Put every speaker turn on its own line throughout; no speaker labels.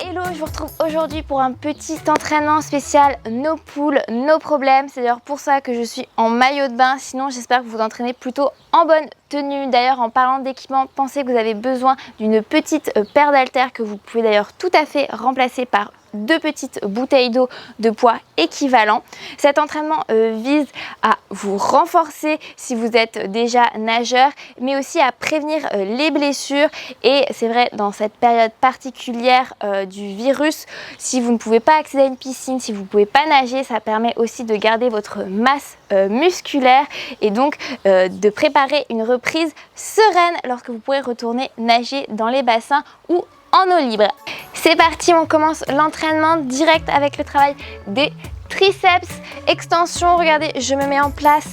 Hello, je vous retrouve aujourd'hui pour un petit entraînement spécial no pool, no problème. C'est d'ailleurs pour ça que je suis en maillot de bain, sinon j'espère que vous vous entraînez plutôt en bonne tenue. D'ailleurs, en parlant d'équipement, pensez que vous avez besoin d'une petite paire d'haltères que vous pouvez d'ailleurs tout à fait remplacer par deux petites bouteilles d'eau de poids équivalent. Cet entraînement vise à vous renforcer si vous êtes déjà nageur, mais aussi à prévenir les blessures. Et c'est vrai, dans cette période particulière du virus, si vous ne pouvez pas accéder à une piscine, si vous ne pouvez pas nager, ça permet aussi de garder votre masse musculaire et donc de préparer une reprise sereine lorsque vous pourrez retourner nager dans les bassins ou en eau libre. C'est parti, on commence l'entraînement direct avec le travail des triceps, extension. Regardez, je me mets en place,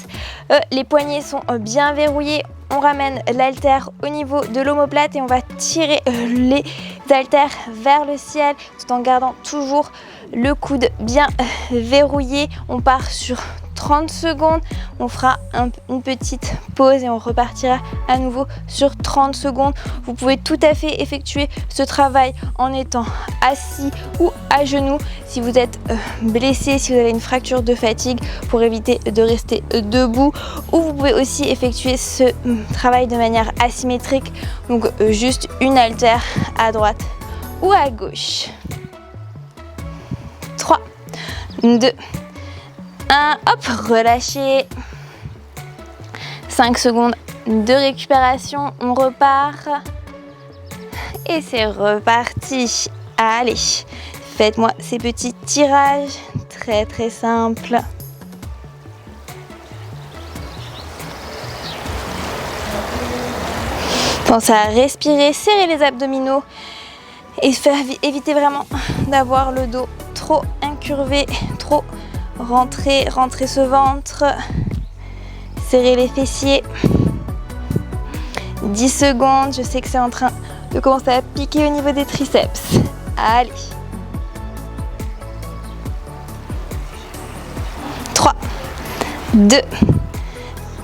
les poignets sont bien verrouillés. On ramène l'haltère au niveau de l'omoplate et on va tirer les haltères vers le ciel tout en gardant toujours le coude bien verrouillé. On part sur 30 secondes, on fera une petite pause et on repartira à nouveau sur 30 secondes. Vous pouvez tout à fait effectuer ce travail en étant assis ou à genoux si vous êtes blessé, si vous avez une fracture de fatigue, pour éviter de rester debout, ou vous pouvez aussi effectuer ce travail de manière asymétrique, donc juste une haltère à droite ou à gauche. 3, 2, 1, hop, relâchez. 5 secondes de récupération, on repart. Et c'est reparti. Allez, faites-moi ces petits tirages, très simples. Pensez à respirer, serrer les abdominaux et éviter vraiment d'avoir le dos trop incurvé, trop rentrez ce ventre, serrez les fessiers. 10 secondes, je sais que c'est en train de commencer à piquer au niveau des triceps. Allez. 3, 2,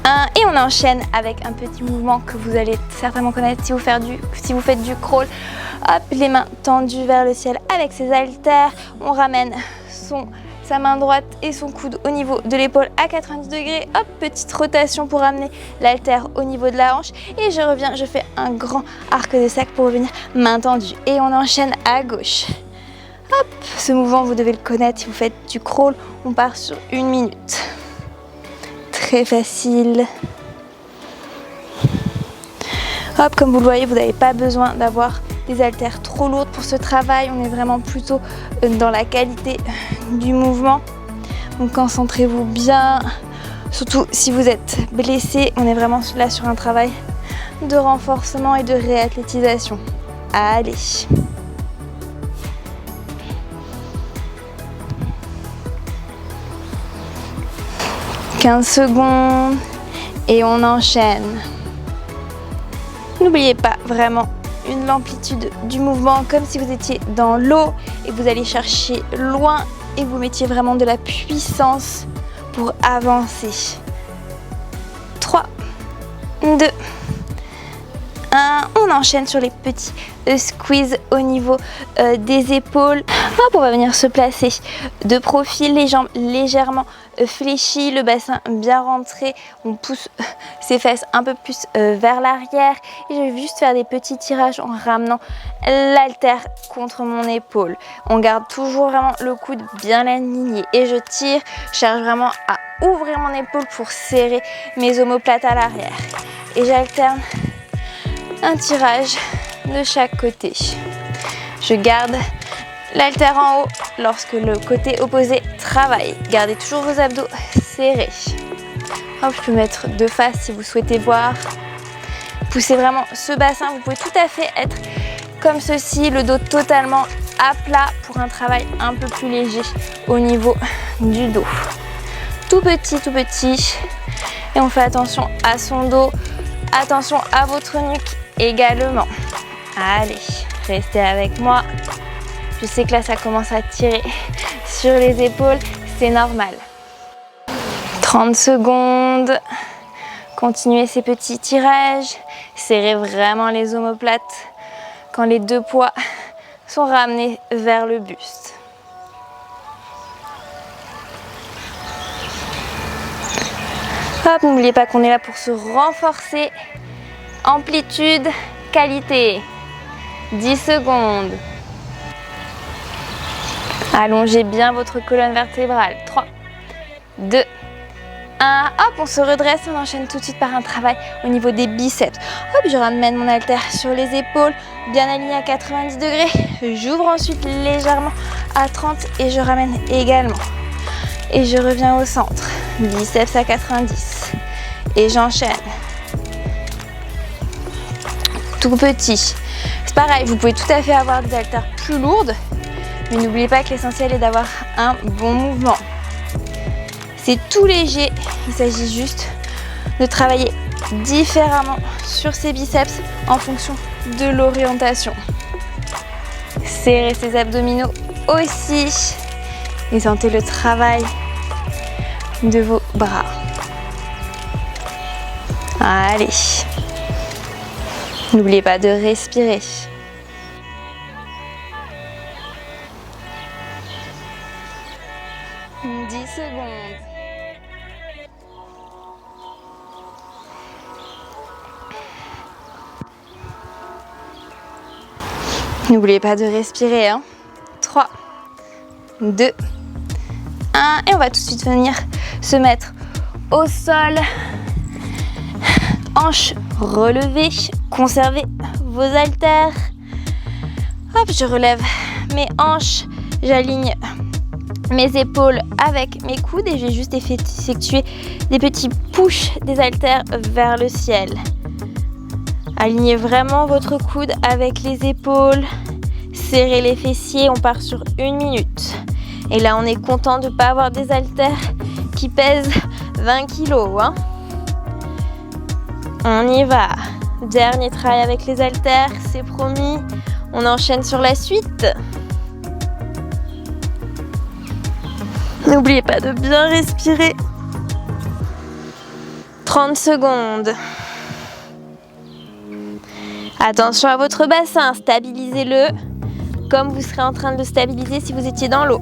1 et on enchaîne avec un petit mouvement que vous allez certainement connaître si vous faites du crawl. Hop, les mains tendues vers le ciel avec ses haltères. On ramène sa main droite et son coude au niveau de l'épaule à 90 degrés. Hop, petite rotation pour amener l'haltère au niveau de la hanche. Et je reviens, je fais un grand arc de cercle pour revenir main tendue. Et on enchaîne à gauche. Hop, ce mouvement, vous devez le connaître si vous faites du crawl. On part sur 1 minute. Très facile. Hop, comme vous le voyez, vous n'avez pas besoin d'avoir des haltères trop lourdes pour ce travail. On est vraiment plutôt dans la qualité du mouvement. Donc concentrez-vous bien, surtout si vous êtes blessé. On est vraiment là sur un travail de renforcement et de réathlétisation. Allez. « 15 secondes et on enchaîne. » N'oubliez pas vraiment l'amplitude du mouvement, comme si vous étiez dans l'eau et vous allez chercher loin et vous mettiez vraiment de la puissance pour avancer. 3, 2, 1, on enchaîne sur les petits squeeze au niveau des épaules. Hop, on va venir se placer de profil, les jambes légèrement fléchies, le bassin bien rentré. On pousse ses fesses un peu plus vers l'arrière. Et je vais juste faire des petits tirages en ramenant l'haltère contre mon épaule. On garde toujours vraiment le coude bien aligné. Et je tire, je cherche vraiment à ouvrir mon épaule pour serrer mes omoplates à l'arrière. Et j'alterne un tirage de chaque côté. Je garde l'haltère en haut lorsque le côté opposé travaille. Gardez toujours vos abdos serrés. Hop, je peux mettre de face si vous souhaitez voir. Poussez vraiment ce bassin. Vous pouvez tout à fait être comme ceci, le dos totalement à plat pour un travail un peu plus léger au niveau du dos. Tout petit. Et on fait attention à son dos. Attention à votre nuque également. Allez, restez avec moi. Je sais que là, ça commence à tirer sur les épaules. C'est normal. 30 secondes. Continuez ces petits tirages. Serrez vraiment les omoplates quand les deux poids sont ramenés vers le buste. Hop, n'oubliez pas qu'on est là pour se renforcer. Amplitude, qualité. 10 secondes. Allongez bien votre colonne vertébrale. 3, 2, 1. Hop, on se redresse, on enchaîne tout de suite par un travail au niveau des biceps. Hop, je ramène mon haltère sur les épaules, bien aligné à 90 degrés. J'ouvre ensuite légèrement à 30 et je ramène également. Et je reviens au centre. Biceps à 90. Et j'enchaîne. Tout petit. C'est pareil, vous pouvez tout à fait avoir des haltères plus lourdes. Mais n'oubliez pas que l'essentiel est d'avoir un bon mouvement. C'est tout léger. Il s'agit juste de travailler différemment sur ses biceps en fonction de l'orientation. Serrez ses abdominaux aussi. Et sentez le travail de vos bras. Allez. N'oubliez pas de respirer. Secondes. N'oubliez pas de respirer. 3, 2, 1. Et on va tout de suite venir se mettre au sol. Hanches relevées. Conservez vos haltères. Hop, je relève mes hanches. J'aligne mes épaules avec mes coudes et je vais juste effectuer des petits push des haltères vers le ciel. Alignez vraiment votre coude avec les épaules, serrez les fessiers, on part sur 1 minute. Et là on est content de ne pas avoir des haltères qui pèsent 20 kg. On y va. Dernier travail avec les haltères, c'est promis. On enchaîne sur la suite. N'oubliez pas de bien respirer. 30 secondes. Attention à votre bassin, stabilisez-le comme vous serez en train de le stabiliser si vous étiez dans l'eau.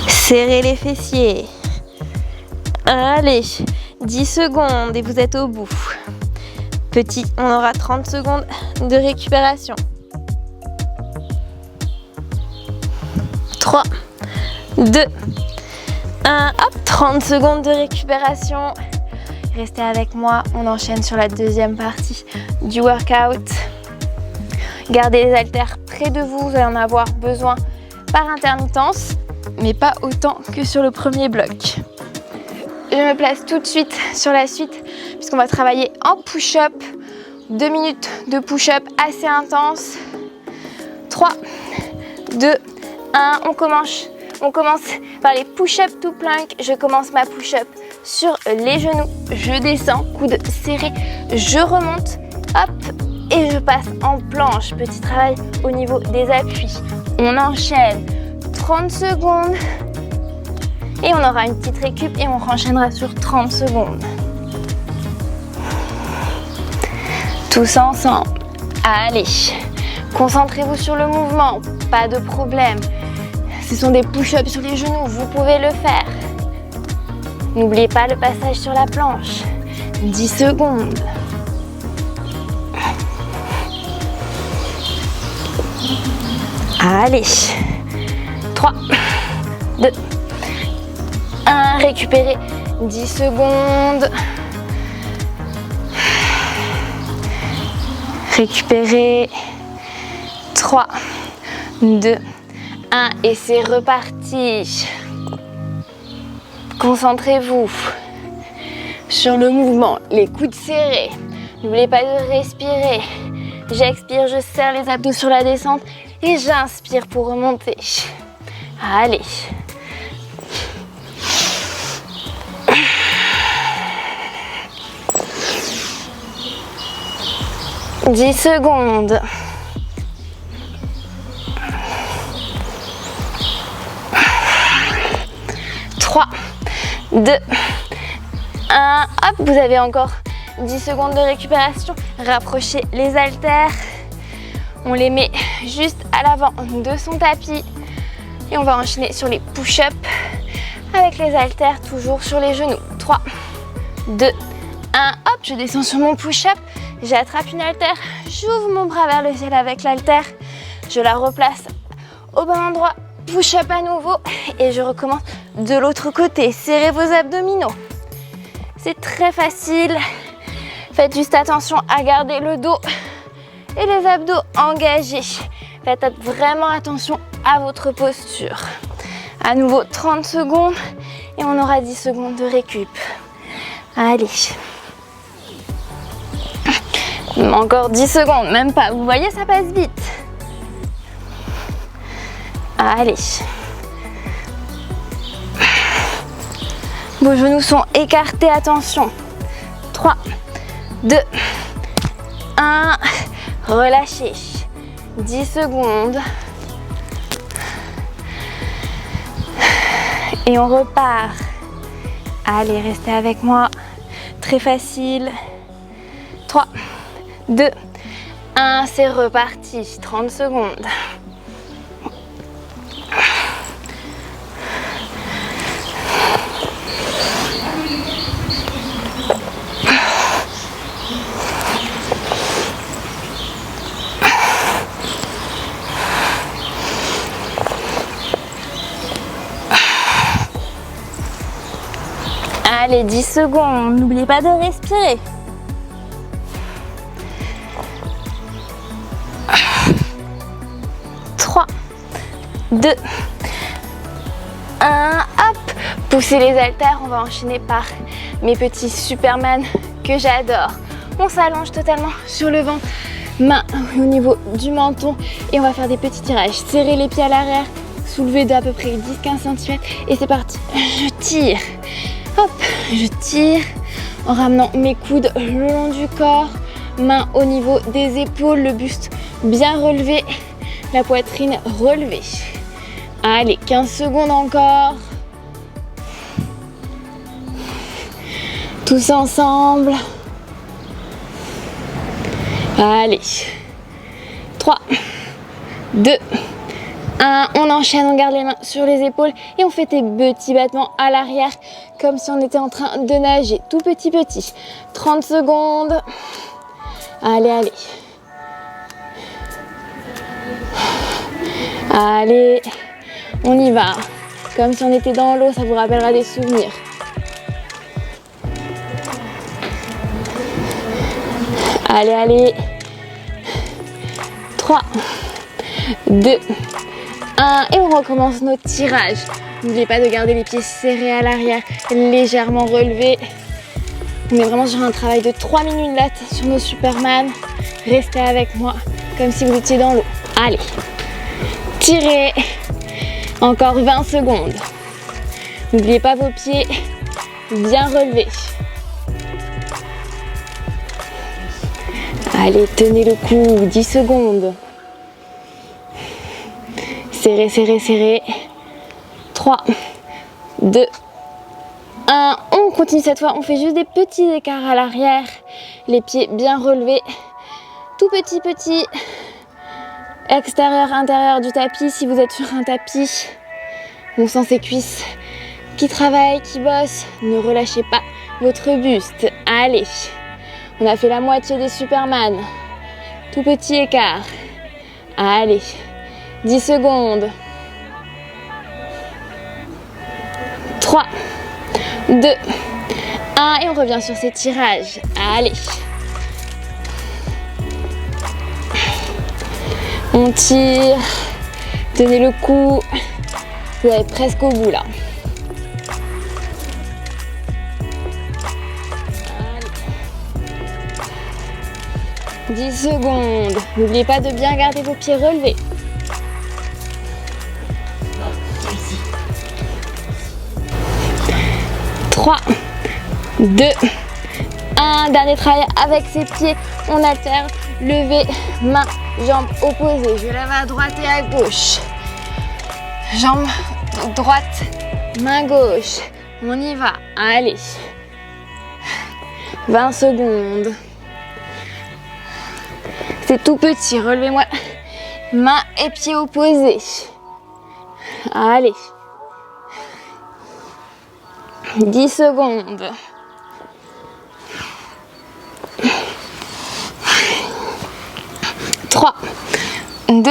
Serrez les fessiers. Allez, 10 secondes et vous êtes au bout. Petit, on aura 30 secondes de récupération. 3, 2, 1, hop, 30 secondes de récupération. Restez avec moi, on enchaîne sur la deuxième partie du workout. Gardez les haltères près de vous, vous allez en avoir besoin par intermittence, mais pas autant que sur le premier bloc. Je me place tout de suite sur la suite, puisqu'on va travailler en push-up. 2 minutes de push-up assez intense. 3, 2, 1, on commence par les push-up to plank. Je commence ma push-up sur les genoux. Je descends, coude serré, je remonte, hop, et je passe en planche. Petit travail au niveau des appuis. On enchaîne 30 secondes et on aura une petite récup et on enchaînera sur 30 secondes. Tous ensemble. Allez, concentrez-vous sur le mouvement, pas de problème. Ce sont des push-ups sur les genoux, vous pouvez le faire. N'oubliez pas le passage sur la planche. 10 secondes. Allez. 3, 2, 1. Récupérez 10 secondes. Récupérez. 3, 2, 1. Et c'est reparti. Concentrez-vous sur le mouvement, les coudes serrés. N'oubliez pas de respirer. J'expire, je serre les abdos sur la descente et j'inspire pour remonter. Allez. « 10 secondes. » 3, 2, 1. Hop, vous avez encore 10 secondes de récupération. Rapprochez les haltères. On les met juste à l'avant de son tapis. Et on va enchaîner sur les push-ups avec les haltères toujours sur les genoux. 3, 2, 1. Hop, je descends sur mon push-up. J'attrape une haltère. J'ouvre mon bras vers le ciel avec l'haltère. Je la replace au bon endroit. Push-up à nouveau. Et je recommence de l'autre côté. Serrez vos abdominaux. C'est très facile. Faites juste attention à garder le dos et les abdos engagés. Faites vraiment attention à votre posture. À nouveau 30 secondes et on aura 10 secondes de récup. Allez. Encore 10 secondes, même pas. Vous voyez, ça passe vite. Allez. Vos genoux sont écartés, attention. 3, 2, 1. Relâchez. 10 secondes. Et on repart. Allez, restez avec moi. Très facile. 3, 2, 1. C'est reparti. 30 secondes. Allez, 10 secondes, n'oubliez pas de respirer. Trois, 2, 1, hop. Poussez les haltères, on va enchaîner par mes petits Superman que j'adore. On s'allonge totalement sur le ventre, main au niveau du menton et on va faire des petits tirages. Serrez les pieds à l'arrière, soulevez d'à peu près 10-15 cm et c'est parti. Je tire. Hop, je tire en ramenant mes coudes le long du corps, main au niveau des épaules, le buste bien relevé, la poitrine relevée. Allez, 15 secondes encore. Tous ensemble. Allez, 3, 2, 1, on enchaîne, on garde les mains sur les épaules et on fait des petits battements à l'arrière comme si on était en train de nager, tout petit. 30 secondes. Allez, allez. Allez, on y va. Comme si on était dans l'eau, ça vous rappellera des souvenirs. Allez, allez. 3, 2, 1 et on recommence nos tirages. N'oubliez pas de garder les pieds serrés à l'arrière, légèrement relevés. On est vraiment sur un travail de 3 minutes là sur nos Superman. Restez avec moi comme si vous étiez dans l'eau. Allez, tirez. Encore 20 secondes. N'oubliez pas vos pieds bien relevés. Allez, tenez le coup, 10 secondes. Serrez, serrez, serrez. 3, 2, 1. On continue cette fois, on fait juste des petits écarts à l'arrière. Les pieds bien relevés. Tout petit. Extérieur, intérieur du tapis. Si vous êtes sur un tapis, on sent ses cuisses qui travaillent, qui bossent. Ne relâchez pas votre buste. Allez, on a fait la moitié des Superman. Tout petit écart. Allez, 10 secondes. 3, 2, 1 et on revient sur ces tirages. Allez. On tire. Tenez le coup. Vous êtes presque au bout là. Allez. 10 secondes. N'oubliez pas de bien garder vos pieds relevés. Trois, 2, 1. Dernier travail avec ses pieds. On alterne. Levé, main, jambes opposées. Je lève à droite et à gauche. Jambe droite, main gauche. On y va. Allez. 20 secondes. C'est tout petit, relevez-moi. Mains et pieds opposés. Allez. 10 secondes. 3, 2,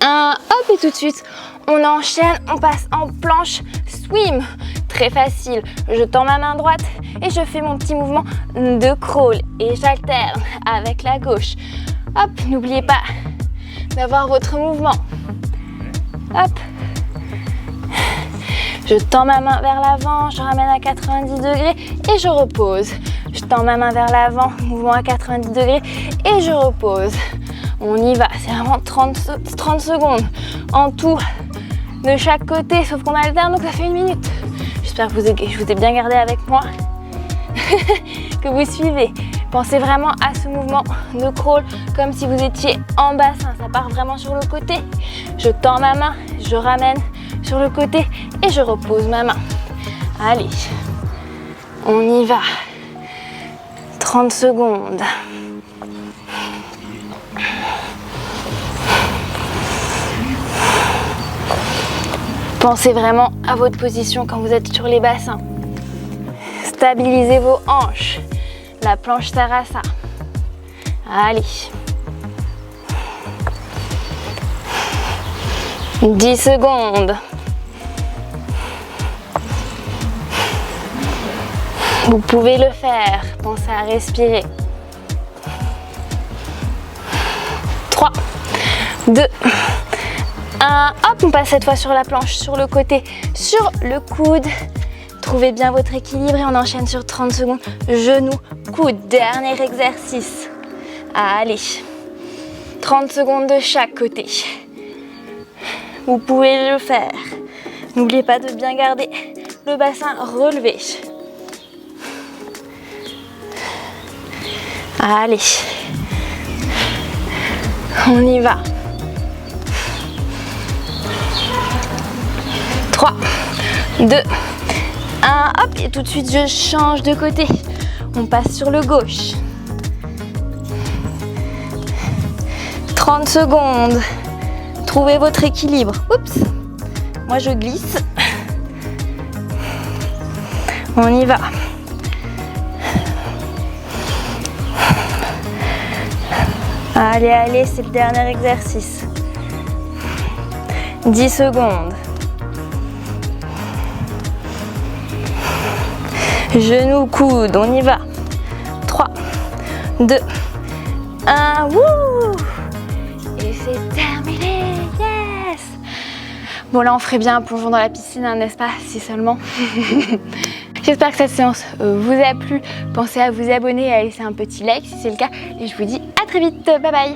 1. Hop, et tout de suite, on enchaîne, on passe en planche swim. Très facile. Je tends ma main droite et je fais mon petit mouvement de crawl. Et j'alterne avec la gauche. Hop, n'oubliez pas d'avoir votre mouvement. Hop. Je tends ma main vers l'avant, je ramène à 90 degrés et je repose. Je tends ma main vers l'avant, mouvement à 90 degrés et je repose. On y va, c'est vraiment 30 secondes en tout de chaque côté, sauf qu'on alterne, donc ça fait 1 minute. J'espère que je vous ai bien gardé avec moi, que vous suivez. Pensez vraiment à ce mouvement de crawl comme si vous étiez en bassin. Ça part vraiment sur le côté. Je tends ma main, je ramène sur le côté et je repose ma main. Allez, on y va. 30 secondes. Pensez vraiment à votre position quand vous êtes sur les bassins. Stabilisez vos hanches. La planche sert à ça. Allez. 10 secondes. Vous pouvez le faire. Pensez à respirer. 3, 2, 1. Hop, on passe cette fois sur la planche, sur le côté, sur le coude. Trouvez bien votre équilibre et on enchaîne sur 30 secondes. Genoux, coude, dernier exercice. Allez, 30 secondes de chaque côté. Vous pouvez le faire. N'oubliez pas de bien garder le bassin relevé. Allez, on y va. 3, 2, 1, hop, et tout de suite je change de côté. On passe sur le gauche. 30 secondes. Trouvez votre équilibre. Oups, moi je glisse. On y va. Allez, allez, c'est le dernier exercice. 10 secondes. Genoux, coude, on y va. 3, 2, 1, wouh! Et c'est terminé, yes! Bon, là, on ferait bien un plongeon dans la piscine, hein, n'est-ce pas? Si seulement. J'espère que cette séance vous a plu. Pensez à vous abonner et à laisser un petit like si c'est le cas. Et je vous dis à très vite, bye bye!